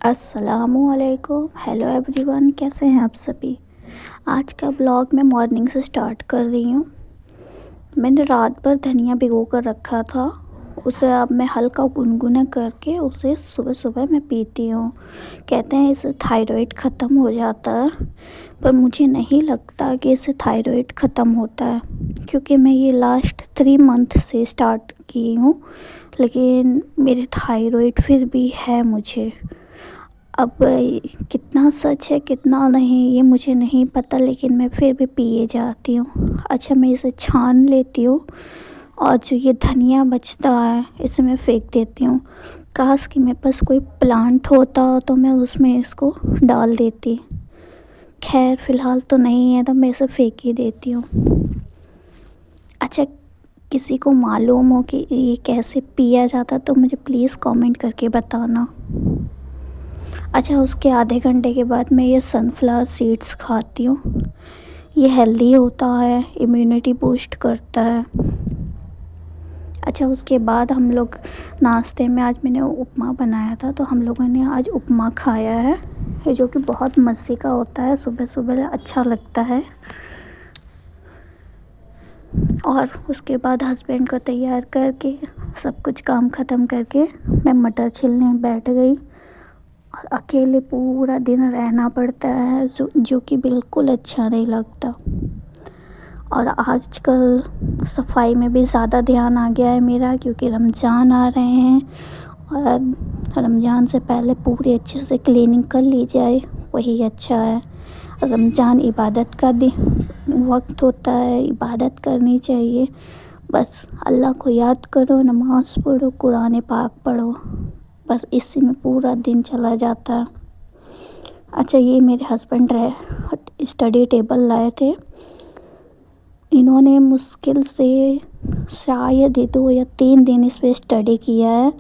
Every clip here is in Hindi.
अस्सलामुअलैकुम। हेलो एवरीवन, कैसे हैं आप सभी। आज का ब्लॉग मैं मॉर्निंग से स्टार्ट कर रही हूँ। मैंने रात भर धनिया भिगो कर रखा था, उसे अब मैं हल्का गुनगुना करके उसे सुबह सुबह मैं पीती हूँ। कहते हैं इससे थायराइड ख़त्म हो जाता है, पर मुझे नहीं लगता कि इससे थायराइड ख़त्म होता है, क्योंकि मैं ये लास्ट 3 मंथ से स्टार्ट की हूँ, लेकिन मेरे थायराइड फिर भी है मुझे। अब कितना सच है कितना नहीं ये मुझे नहीं पता, लेकिन मैं फिर भी पिए जाती हूँ। अच्छा, मैं इसे छान लेती हूँ और जो ये धनिया बचता है इसे मैं फेंक देती हूँ। काश कि मेरे पास कोई प्लांट होता तो मैं उसमें इसको डाल देती। खैर फ़िलहाल तो नहीं है तो मैं इसे फेंक ही देती हूँ। अच्छा, किसी को मालूम हो कि ये कैसे पिया जाता तो मुझे प्लीज़ कमेंट करके बताना। अच्छा, उसके आधे घंटे के बाद मैं ये सनफ्लावर सीड्स खाती हूँ। ये हेल्दी होता है, इम्यूनिटी बूस्ट करता है। अच्छा, उसके बाद हम लोग नाश्ते में आज मैंने उपमा बनाया था, तो हम लोगों ने आज उपमा खाया है जो कि बहुत मज़े का होता है, सुबह सुबह अच्छा लगता है। और उसके बाद हस्बैंड को तैयार करके सब कुछ काम ख़त्म करके मैं मटर छीलने बैठ गई। और अकेले पूरा दिन रहना पड़ता है जो कि बिल्कुल अच्छा नहीं लगता। और आजकल सफाई में भी ज़्यादा ध्यान आ गया है मेरा, क्योंकि रमज़ान आ रहे हैं और रमज़ान से पहले पूरी अच्छे से क्लीनिंग कर ली जाए वही अच्छा है। रमज़ान इबादत का वक्त होता है, इबादत करनी चाहिए। बस अल्लाह को याद करो, नमाज़ पढ़ो, कुरान पाक पढ़ो, बस इसी में पूरा दिन चला जाता है। अच्छा, ये मेरे हस्बैंड स्टडी टेबल लाए थे। इन्होंने मुश्किल से शायद 2 या 3 दिन इस पर स्टडी किया है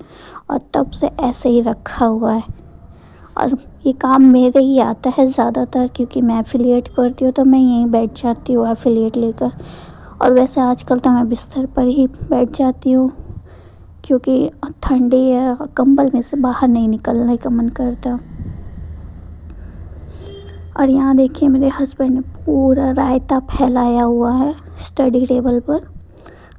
और तब से ऐसे ही रखा हुआ है। और ये काम मेरे ही आता है ज़्यादातर, क्योंकि मैं एफिलिएट करती हूँ तो मैं यहीं बैठ जाती हूँ एफिलिएट लेकर। और वैसे आजकल तो मैं बिस्तर पर ही बैठ जाती हूँ, क्योंकि ठंडी है, कंबल में से बाहर नहीं निकलने का मन करता। और यहाँ देखिए मेरे हस्बैंड ने पूरा रायता फैलाया हुआ है स्टडी टेबल पर।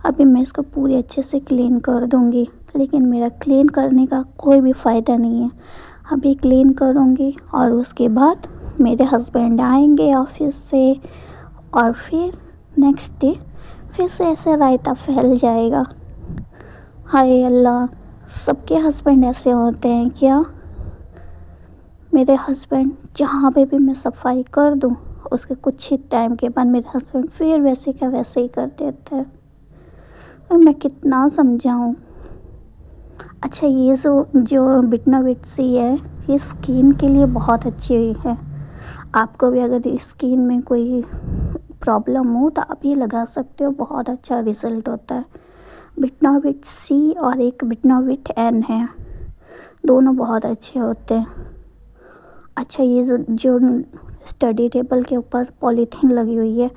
अभी मैं इसको पूरी अच्छे से क्लीन कर दूँगी, लेकिन मेरा क्लीन करने का कोई भी फ़ायदा नहीं है। अभी क्लीन करूँगी और उसके बाद मेरे हस्बैंड आएंगे ऑफिस से, और फिर नेक्स्ट डे फिर से ऐसे रायता फैल जाएगा। हाय अल्लाह, सबके हस्बैंड ऐसे होते हैं क्या। मेरे हस्बैंड जहाँ पे भी मैं सफाई कर दूँ उसके कुछ ही टाइम के बाद मेरे हस्बैंड फिर वैसे का वैसे ही कर देते हैं, और मैं कितना समझाऊँ। अच्छा, ये जो बिटनोवेट सी है ये स्किन के लिए बहुत अच्छी है। आपको भी अगर स्किन में कोई प्रॉब्लम हो तो आप ये लगा सकते हो, बहुत अच्छा रिज़ल्ट होता है। बिटनोवेट सी और एक बिटनोवेट एन है, दोनों बहुत अच्छे होते हैं। अच्छा, ये जो स्टडी टेबल के ऊपर पॉलीथीन लगी हुई है,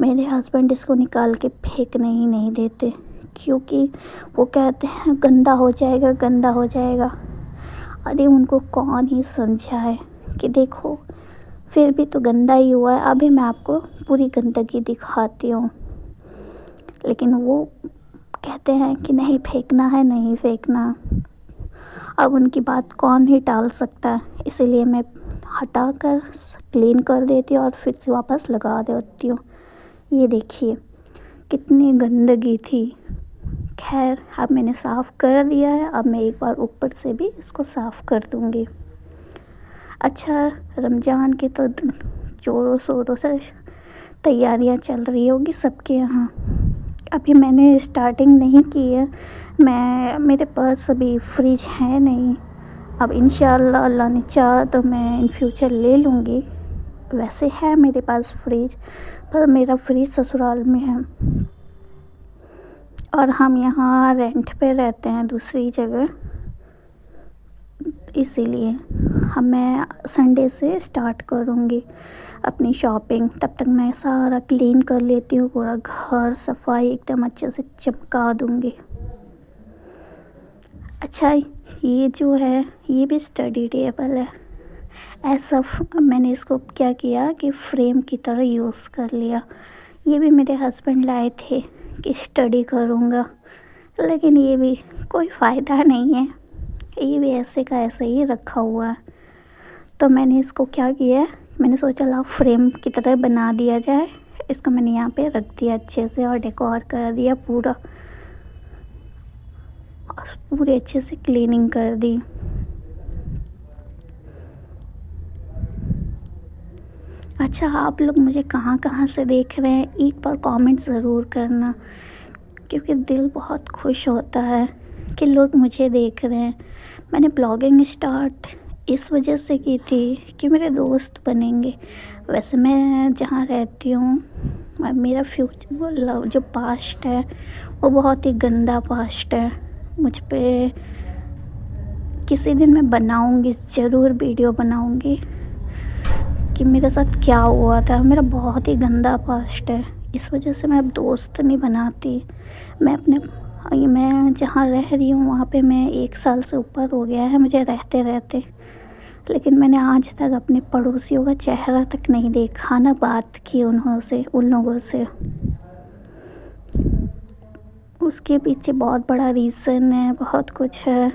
मेरे हस्बैंड इसको निकाल के फेंकने ही नहीं देते, क्योंकि वो कहते हैं गंदा हो जाएगा, गंदा हो जाएगा। अरे उनको कौन ही समझाए कि देखो फिर भी तो गंदा ही हुआ है। अभी मैं आपको पूरी गंदगी दिखाती हूँ, लेकिन वो कहते हैं कि नहीं फेंकना है, नहीं फेंकना। अब उनकी बात कौन ही टाल सकता है, इसीलिए मैं हटा कर क्लीन कर देती हूँ और फिर से वापस लगा देती हूँ। ये देखिए कितनी गंदगी थी। खैर अब मैंने साफ़ कर दिया है, अब मैं एक बार ऊपर से भी इसको साफ़ कर दूँगी। अच्छा, रमज़ान की तो ज़ोरों शोरों से तैयारियां चल रही होगी सबके यहाँ। अभी मैंने स्टार्टिंग नहीं की है, मेरे पास अभी फ्रिज है नहीं। अब इंशाअल्लाह अल्लाह ने चाहा तो मैं इन फ्यूचर ले लूँगी। वैसे है मेरे पास फ्रिज, पर मेरा फ्रिज ससुराल में है और हम यहाँ रेंट पे रहते हैं दूसरी जगह, इसीलिए मैं संडे से स्टार्ट करूँगी अपनी शॉपिंग। तब तक मैं सारा क्लीन कर लेती हूँ, पूरा घर सफाई एकदम अच्छे से चमका दूँगी। अच्छा, ये जो है ये भी स्टडी टेबल है। ऐसा मैंने इसको क्या किया कि फ्रेम की तरह यूज़ कर लिया। ये भी मेरे हस्बैंड लाए थे कि स्टडी करूँगा, लेकिन ये भी कोई फ़ायदा नहीं है, ये भी ऐसे का ऐसे ही रखा हुआ है। तो मैंने इसको क्या किया है, मैंने सोचा लाओ फ्रेम की तरह बना दिया जाए। इसको मैंने यहाँ पे रख दिया अच्छे से और डेकोर कर दिया पूरा, पूरे अच्छे से क्लीनिंग कर दी। अच्छा, आप लोग मुझे कहाँ कहाँ से देख रहे हैं एक बार कमेंट ज़रूर करना, क्योंकि दिल बहुत खुश होता है कि लोग मुझे देख रहे हैं। मैंने ब्लॉगिंग स्टार्ट इस वजह से की थी कि मेरे दोस्त बनेंगे। वैसे मैं जहाँ रहती हूँ, मेरा फ्यूचर जो पास्ट है वो बहुत ही गंदा पास्ट है। मुझ पे किसी दिन मैं बनाऊँगी, ज़रूर वीडियो बनाऊँगी कि मेरे साथ क्या हुआ था। मेरा बहुत ही गंदा पास्ट है, इस वजह से मैं अब दोस्त नहीं बनाती। मैं जहाँ रह रही हूँ वहाँ पे मैं 1 साल से ऊपर हो गया है मुझे रहते रहते, लेकिन मैंने आज तक अपने पड़ोसियों का चेहरा तक नहीं देखा, ना बात की उन लोगों से। उसके पीछे बहुत बड़ा रीज़न है, बहुत कुछ है।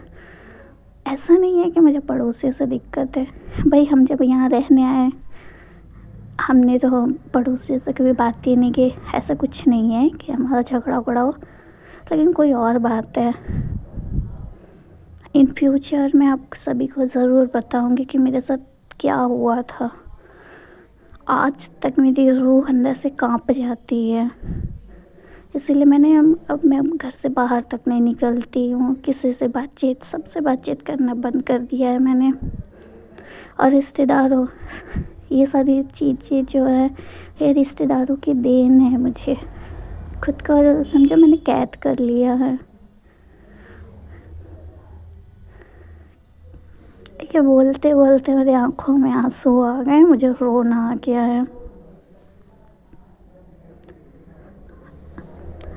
ऐसा नहीं है कि मुझे पड़ोसियों से दिक्कत है भाई, हम जब यहाँ रहने आए हमने तो पड़ोसियों से कभी बात ही नहीं की। ऐसा कुछ नहीं है कि हमारा झगड़ा उगड़ा हो, लेकिन कोई और बात है। इन फ्यूचर मैं आप सभी को ज़रूर बताऊंगी कि मेरे साथ क्या हुआ था। आज तक मेरी रूह अंदर से कांप जाती है, इसीलिए अब मैं घर से बाहर तक नहीं निकलती हूँ। किसी से सबसे बातचीत करना बंद कर दिया है मैंने। और रिश्तेदारों, ये सारी चीज़ें जो है ये रिश्तेदारों की देन है। मुझे खुद का समझो मैंने कैद कर लिया है। ये बोलते बोलते मेरी आंखों में आंसू आ गए, मुझे रोना आ गया है।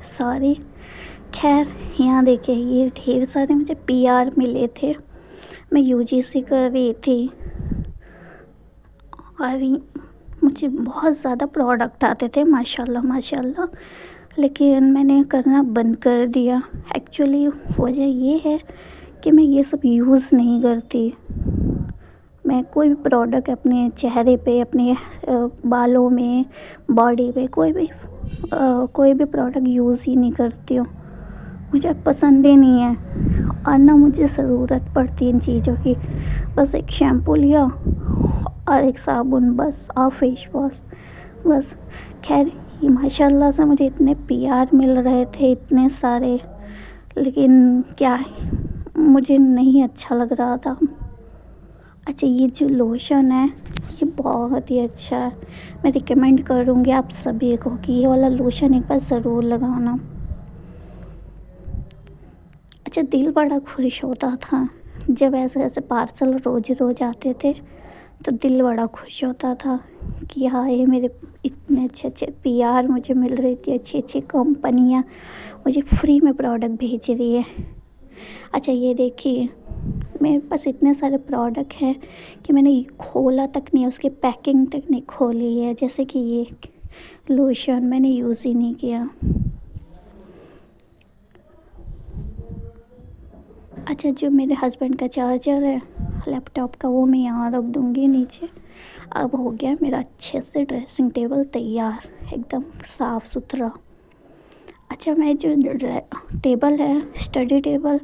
सॉरी। खैर, यहाँ देखिए ये ढेर सारे मुझे पीआर मिले थे। मैं यूजीसी कर रही थी और मुझे बहुत ज़्यादा प्रोडक्ट आते थे माशाल्लाह माशाल्लाह, लेकिन मैंने करना बंद कर दिया। एक्चुअली वजह ये है कि मैं ये सब यूज़ नहीं करती। मैं कोई भी प्रोडक्ट अपने चेहरे पे, अपने बालों में, बॉडी पे कोई भी प्रोडक्ट यूज़ ही नहीं करती हूँ। मुझे पसंद ही नहीं है और ना मुझे ज़रूरत पड़ती इन चीज़ों की। बस एक शैम्पू लिया और एक साबुन बस, और फेस वॉश बस। खैर, ये माशाल्लाह से मुझे इतने पीआर मिल रहे थे, इतने सारे, लेकिन क्या मुझे नहीं अच्छा लग रहा था। अच्छा, ये जो लोशन है ये बहुत ही अच्छा है। मैं रिकमेंड करूँगी आप सभी को कि ये वाला लोशन एक बार ज़रूर लगाना। अच्छा, दिल बड़ा खुश होता था जब ऐसे ऐसे पार्सल रोज़ रोज़ आते थे, तो दिल बड़ा खुश होता था कि हाँ, ये मेरे इतने अच्छे अच्छे पीआर मुझे मिल रही थी, अच्छी अच्छी कंपनियाँ मुझे फ्री में प्रोडक्ट भेज रही है। अच्छा, ये देखिए मेरे पास इतने सारे प्रोडक्ट हैं कि मैंने खोला तक नहीं, उसकी पैकिंग तक नहीं खोली है। जैसे कि ये लोशन मैंने यूज़ ही नहीं किया। अच्छा, जो मेरे हस्बैंड का चार्जर है लैपटॉप का, वो मैं यहाँ रख दूँगी नीचे। अब हो गया मेरा अच्छे से ड्रेसिंग टेबल तैयार, एकदम साफ़ सुथरा। अच्छा, मैं जो टेबल है स्टडी टेबल,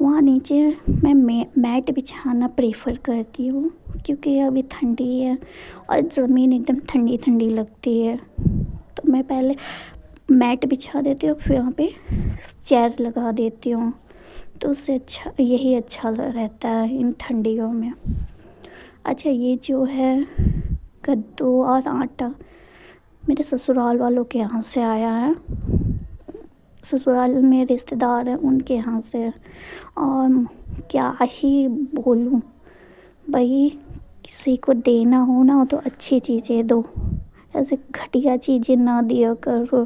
वहाँ नीचे मैं मैट बिछाना प्रेफर करती हूँ, क्योंकि अभी ठंडी है और ज़मीन एकदम ठंडी ठंडी लगती है। तो मैं पहले मैट बिछा देती हूँ, फिर वहाँ पे चेयर लगा देती हूँ, तो उससे अच्छा यही अच्छा रहता है इन ठंडियों में। अच्छा, ये जो है कद्दू और आटा मेरे ससुराल वालों के यहाँ से आया है। ससुराल में रिश्तेदार हैं, उनके यहाँ से। और क्या ही बोलूँ भाई, किसी को देना हो ना तो अच्छी चीज़ें दो, ऐसे घटिया चीज़ें ना दिया करो।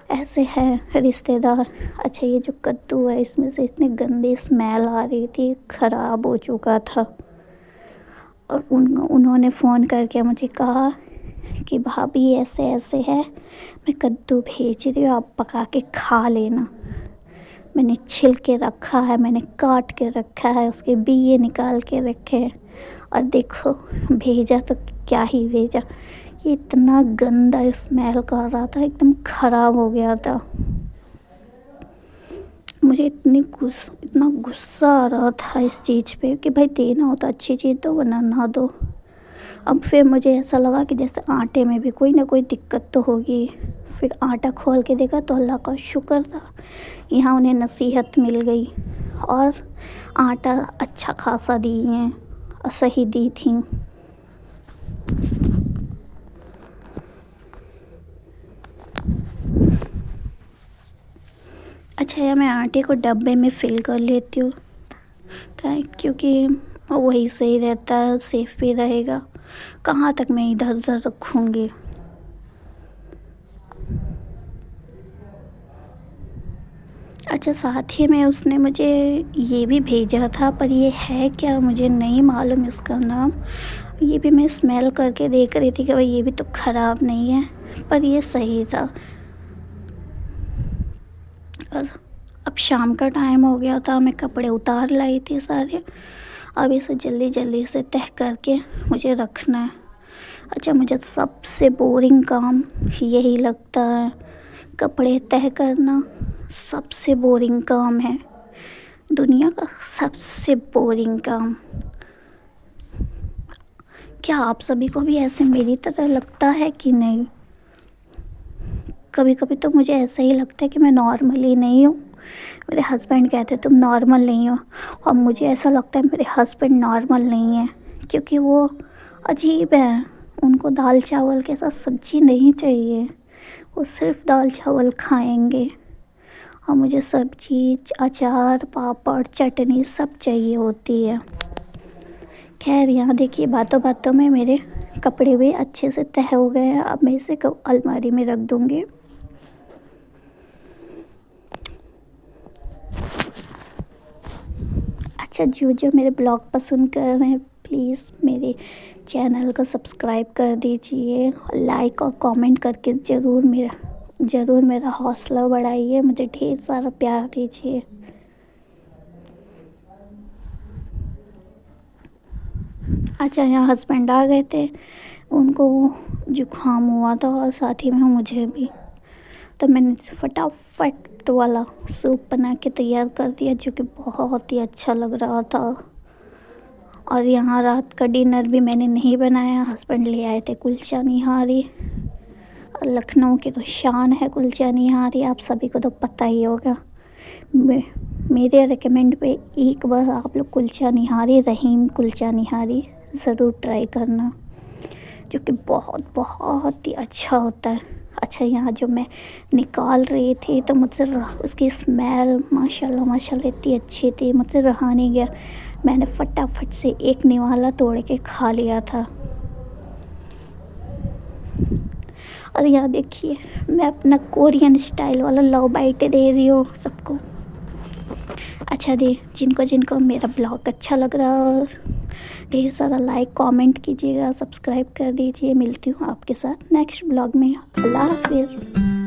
ऐसे हैं रिश्तेदार। अच्छा ये जो कद्दू है इसमें से इतनी गंदी स्मेल आ रही थी, ख़राब हो चुका था। और उन्होंने फ़ोन करके मुझे कहा कि भाभी ऐसे ऐसे है, मैं कद्दू भेज रही हूँ, आप पका के खा लेना। मैंने छिल के रखा है, मैंने काट के रखा है, उसके बीए निकाल के रखे हैं, और देखो भेजा तो क्या ही भेजा। ये इतना गंदा स्मेल कर रहा था, एकदम ख़राब हो गया था। मुझे इतना गुस्सा आ रहा था इस चीज़ पे कि भाई देना हो तो अच्छी चीज़ दो, वरना ना दो। अब फिर मुझे ऐसा लगा कि जैसे आटे में भी कोई ना कोई दिक्कत तो होगी। फिर आटा खोल के देखा तो अल्लाह का शुक्र था, यहाँ उन्हें नसीहत मिल गई और आटा अच्छा खासा दी हैं और सही दी थी। अच्छा है, मैं आटे को डब्बे में फ़िल कर लेती हूँ, क्योंकि वही सही रहता है, सेफ भी रहेगा। कहाँ तक मैं इधर उधर रखूँगी। अच्छा साथ ही में उसने मुझे ये भी भेजा था, पर ये है क्या मुझे नहीं मालूम इसका नाम। ये भी मैं स्मेल करके देख रही थी कि भाई ये भी तो ख़राब नहीं है, पर ये सही था। और अब शाम का टाइम हो गया था, मैं कपड़े उतार लाई थी सारे। अब इसे जल्दी जल्दी से तह करके मुझे रखना है। अच्छा मुझे सबसे बोरिंग काम यही लगता है, कपड़े तह करना सबसे बोरिंग काम है, दुनिया का सबसे बोरिंग काम। क्या आप सभी को भी ऐसे मेरी तरह लगता है कि नहीं? कभी कभी तो मुझे ऐसा ही लगता है कि मैं नॉर्मल ही नहीं हूँ। मेरे हस्बैंड कहते तुम नॉर्मल नहीं हो, और मुझे ऐसा लगता है मेरे हस्बैंड नॉर्मल नहीं है, क्योंकि वो अजीब है। उनको दाल चावल के साथ सब्ज़ी नहीं चाहिए, वो सिर्फ दाल चावल खाएंगे, और मुझे सब्ज़ी अचार पापड़ चटनी सब चाहिए होती है। खैर यहाँ देखिए बातों बातों में मेरे कपड़े भी अच्छे से तह हो गए हैं। अब मैं इसे अलमारी में रख दूँगी। अच्छा जो जो मेरे ब्लॉग पसंद कर रहे हैं प्लीज़ मेरे चैनल को सब्सक्राइब कर दीजिए, लाइक और कमेंट करके ज़रूर मेरा हौसला बढ़ाइए, मुझे ढेर सारा प्यार दीजिए। अच्छा यहाँ हस्बैंड आ गए थे, उनको जुकाम हुआ था और साथ ही में मुझे भी, तो मैंने फटाफट वाला सूप बना के तैयार कर दिया, जो कि बहुत ही अच्छा लग रहा था। और यहाँ रात का डिनर भी मैंने नहीं बनाया, हस्बैंड ले आए थे कुलचा निहारी। लखनऊ की तो शान है कुलचा निहारी, आप सभी को तो पता ही होगा। मेरे रिकमेंड पे एक बार आप लोग कुलचा निहारी, रहीम कुलचा निहारी ज़रूर ट्राई करना, जो कि बहुत बहुत ही अच्छा होता है। अच्छा यहाँ जो मैं निकाल रही थी तो मुझसे उसकी स्मेल माशाल्लाह इतनी अच्छी थी, मुझसे रहा नहीं गया। मैंने फटाफट से एक निवाला तोड़ के खा लिया था। और यहाँ देखिए मैं अपना कोरियन स्टाइल वाला लव बाइट दे रही हूँ सबको। अच्छा जिनको जिनको मेरा ब्लॉग अच्छा लग रहा है ढेर सारा लाइक कमेंट कीजिएगा, सब्सक्राइब कर दीजिए। मिलती हूँ आपके साथ नेक्स्ट ब्लॉग में। अल्लाह हाफिज़।